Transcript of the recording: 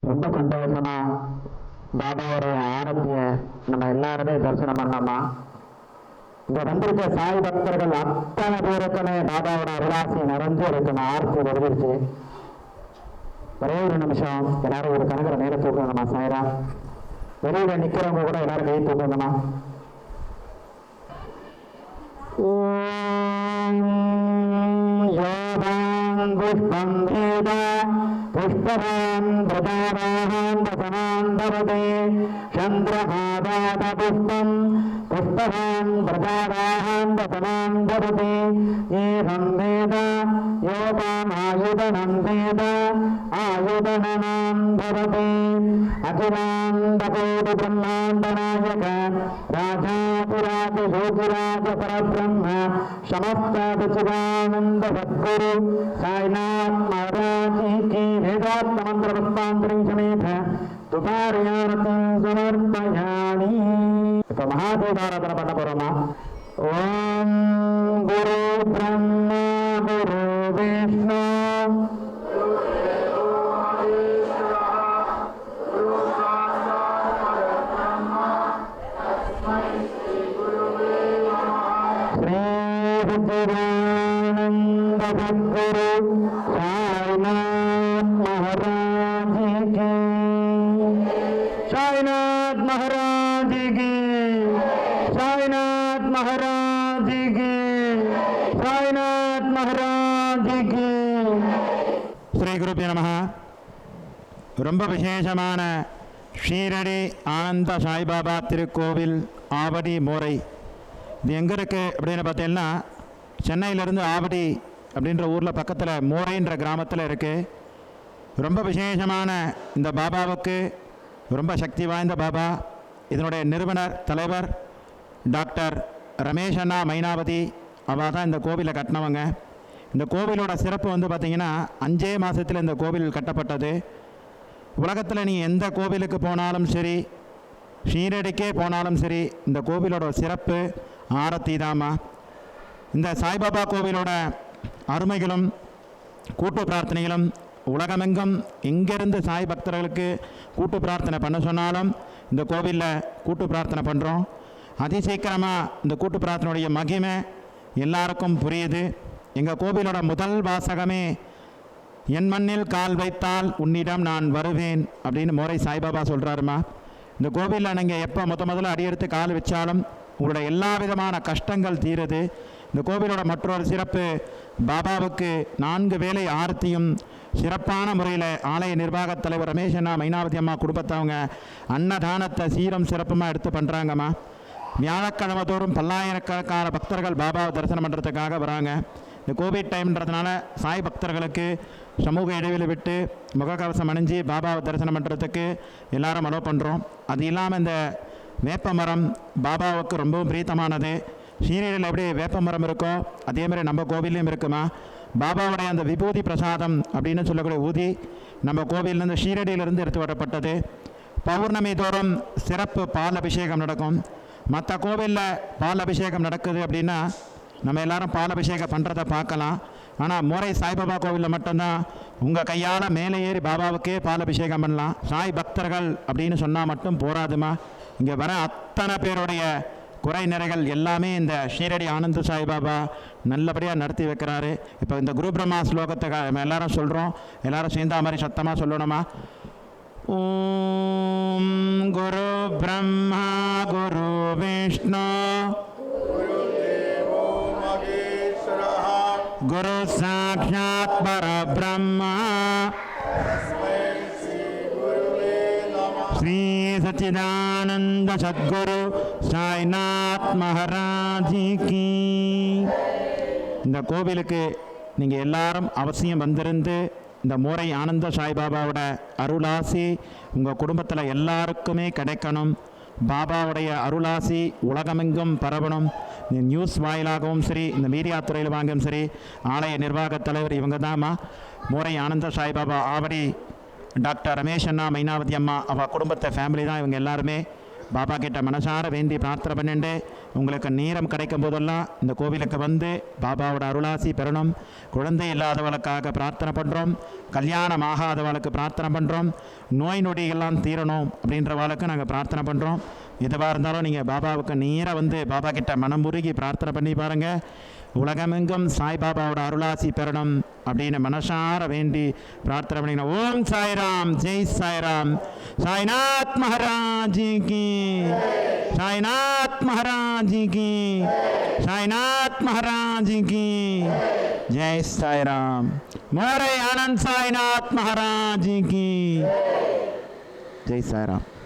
ரொம்ப சந்தோஷமா பாபாவோட ஆரத்திய நம்ம எல்லாருமே தரிசனம் பண்ணோமா. இங்க வந்திருக்க சாய் பக்தர்கள் அத்தனை பேருக்குமே பாபாவோட அருளாசி நிறைஞ்சு இருக்கணும். ஆரத்தி வருவிச்சு ஒரே ஒரு நிமிஷம் எல்லாரும் ஒரு கணக்கில் நேரம் தூக்கணுமா. சாயரா வெளியில நிக்கிறவங்க கூட எல்லாரும் கை தூக்கணுமா. புஷ்பம் வேத புஷ்பவான் பிரதாராஹான் வசனான் பவதே சந்திரஹாதாத புஷ்பம் புஷ்பவான் பிரதாராஹான் வசனான் பவதே ஏவம் வேத யோகாமாயுதனம் வேத ஆயுதனாம் பவதே அகிலாண்டகோடி பிரம்மாண்டநாயக ராஜாதிராஜ யோகிராஜ பரபிரம்ம समस्त सच्चिदानंद सद्गुरु साईनाथ महाराज की वेदांत मंत्र पुष्पांजलि समेत दोपहर आरती समर्पयामि. இப்ப மகாதேவாராதனை பண்ண போறோமா. ஓம் குரு பிரம்மா குரு விஷ்ணு सच्चिदानंद सद्गुरु साईनाथ महाराज की साईनाथ महाराज की साईनाथ महाराज की साईनाथ महाराज की. श्री गुरुभ्यो नमः. ரொம்ப விசேஷமான ஷீரடி ஆனந்த சாய்பாபா திருக்கோவில் ஆவடி மோரை. இது எங்கே இருக்குது அப்படின்னு பார்த்தீங்கன்னா சென்னையிலேருந்து ஆவடி அப்படின்ற ஊரில் பக்கத்தில் மோரைன்ற கிராமத்தில் இருக்குது. ரொம்ப விசேஷமான இந்த பாபாவுக்கு ரொம்ப சக்தி வாய்ந்த பாபா. இதனுடைய நிறுவனர் தலைவர் டாக்டர் ரமேஷ் அண்ணா மைனாவதி அவள் தான் இந்த கோவிலை கட்டினவங்க. இந்த கோவிலோட சிறப்பு வந்து பார்த்திங்கன்னா 5 மாதத்தில் இந்த கோவில் கட்டப்பட்டது. உலகத்தில் நீ எந்த கோவிலுக்கு போனாலும் சரி, ஷீரடிக்கே போனாலும் சரி, இந்த கோவிலோட சிறப்பு ஆரத்தி தாமா. இந்த சாய்பாபா கோவிலோட அருமைகளும் கூட்டு பிரார்த்தனைகளும் உலகமெங்கும் எங்கேருந்து சாய் பக்தர்களுக்கு கூட்டு பிரார்த்தனை பண்ண சொன்னாலும் இந்த கோவிலில் கூட்டு பிரார்த்தனை பண்ணுறோம். அதிசீக்கிரமாக இந்த கூட்டு பிரார்த்தனையுடைய மகிமை எல்லாருக்கும் புரியுது. எங்கள் கோவிலோட முதல் வாசகமே என் மண்ணில் கால் வைத்தால் உன்னிடம் நான் வருவேன் அப்படின்னு மோரை சாய்பாபா சொல்கிறாருமா. இந்த கோவிலில் நீங்கள் எப்போ முதல்ல அடியெடுத்து கால் வச்சாலும் உங்களோட எல்லா விதமான கஷ்டங்கள் தீருது. இந்த கோவிலோட மற்றொரு சிறப்பு, பாபாவுக்கு 4 வேளை ஆரத்தியும் சிறப்பான முறையில் ஆலய நிர்வாகத் தலைவர் ரமேஷ் அண்ணா மைனாவதி அம்மா குடும்பத்தவங்க அன்னதானத்தை சீரம் சிறப்புமாக எடுத்து பண்ணுறாங்கம்மா. வியாழக்கிழமை தோறும் பல்லாயிரக்கணக்கான பக்தர்கள் பாபாவை தரிசனம் பண்ணுறதுக்காக வராங்க. இந்த கோவிட் டைம்ன்றதுனால சாய் பக்தர்களுக்கு சமூக இடைவெளி விட்டு முகக்கவசம் அணிஞ்சு பாபாவை தரிசனம் பண்ணுறதுக்கு எல்லாரும் அலோவ் பண்ணுறோம். அது இல்லாமல் இந்த வேப்ப மரம் பாபாவுக்கு ரொம்பவும் பிரீத்தமானது. ஷீரடியில் எப்படி வேப்ப மரம் இருக்கோ அதே மாதிரி நம்ம கோவிலையும் இருக்குமா. பாபாவுடைய அந்த விபூதி பிரசாதம் அப்படின்னு சொல்லக்கூடிய ஊதி நம்ம கோவிலேருந்து ஷீரடியிலிருந்து எடுத்து வரப்பட்டது. பௌர்ணமி தோறும் சிறப்பு பால் அபிஷேகம் நடக்கும். மற்ற கோவிலில் பால் அபிஷேகம் நடக்குது அப்படின்னா நம்ம எல்லாரும் பால் அபிஷேகம் பண்ணுறதை பார்க்கலாம். ஆனால் மோரை சாய்பாபா கோவிலில் மட்டும்தான் உங்கள் கையால் மேலே ஏறி பாபாவுக்கே பால் அபிஷேகம் பண்ணலாம். சாய் பக்தர்கள் அப்படின்னு சொன்னால் மட்டும் போராதுமா. இங்கே வர அத்தனை பேருடைய குறை நிறைகள் எல்லாமே இந்த ஷீரடி ஆனந்த சாய்பாபா நல்லபடியாக நடத்தி வைக்கிறாரு. இப்போ இந்த குரு பிரம்மா ஸ்லோகத்தை நம்ம எல்லாரும் சொல்கிறோம். எல்லாரும் சேர்ந்தா மாதிரி சத்தமாக சொல்லணுமா. ஓம் குரு பிரம்மா குரு விஷ்ணு குரு சாட்சாத் பரபிரம்மா ஸ்ரீ சச்சிதானந்த சத்குரு சாய்நாத் மகாராஜ் கி. இந்த கோவிலுக்கு நீங்கள் எல்லாரும் அவசியம் வந்திருந்து இந்த மோரை ஆனந்த சாய்பாபாவோட அருளாசி உங்கள் குடும்பத்தில் எல்லாருக்குமே கிடைக்கணும். பாபாவுடைய அருளாசி உலகமெங்கும் பரவணும். இந்த நியூஸ் வாயிலாகவும் சரி, இந்த மீடியா துறையில் வாங்கவும் சரி, ஆலய நிர்வாகத் தலைவர் இவங்க தான்மா. மோரை ஆனந்த சாய்பாபா ஆவடி டாக்டர் ரமேஷ் அண்ணா மைனாவதி அம்மா அவள் குடும்பத்தை ஃபேமிலி தான் இவங்க எல்லாருமே. பாபா கிட்ட மனசார வேண்டி பிரார்த்தனை பண்ணிட்டு உங்களுக்கு நேரம் கிடைக்கும் போதெல்லாம் இந்த கோவிலுக்கு வந்து பாபாவோட அருளாசி பெறணும். குழந்தை இல்லாதவளுக்காக பிரார்த்தனை பண்ணுறோம், கல்யாணம் ஆகாதவளுக்கு பிரார்த்தனை பண்ணுறோம், நோய் நொடிகள்லாம் தீரணும் அப்படின்றவளுக்கு நாங்கள் பிரார்த்தனை பண்ணுறோம். எதுவாக இருந்தாலும் நீங்கள் பாபாவுக்கு நேராக வந்து பாபா கிட்ட மனம் உருகி பிரார்த்தனை பண்ணி பாருங்கள். உலகமெங்கும் சாய்பாபாவோட அருளாசி பெறணும் அப்படின்னு மனசார வேண்டி பிரார்த்தனை பண்ணிக்கணும். ஓம் சாய்ராம், ஜெய் சாய்ராம். சாய்நாத் மகாராஜி கி, சாய்நாத் மகாராஜி கி, சாய்நாத் மகாராஜி கி, ஜெய் சாய்ராம். मोरे आनंद साईनाथ महाराज की जय साईराम.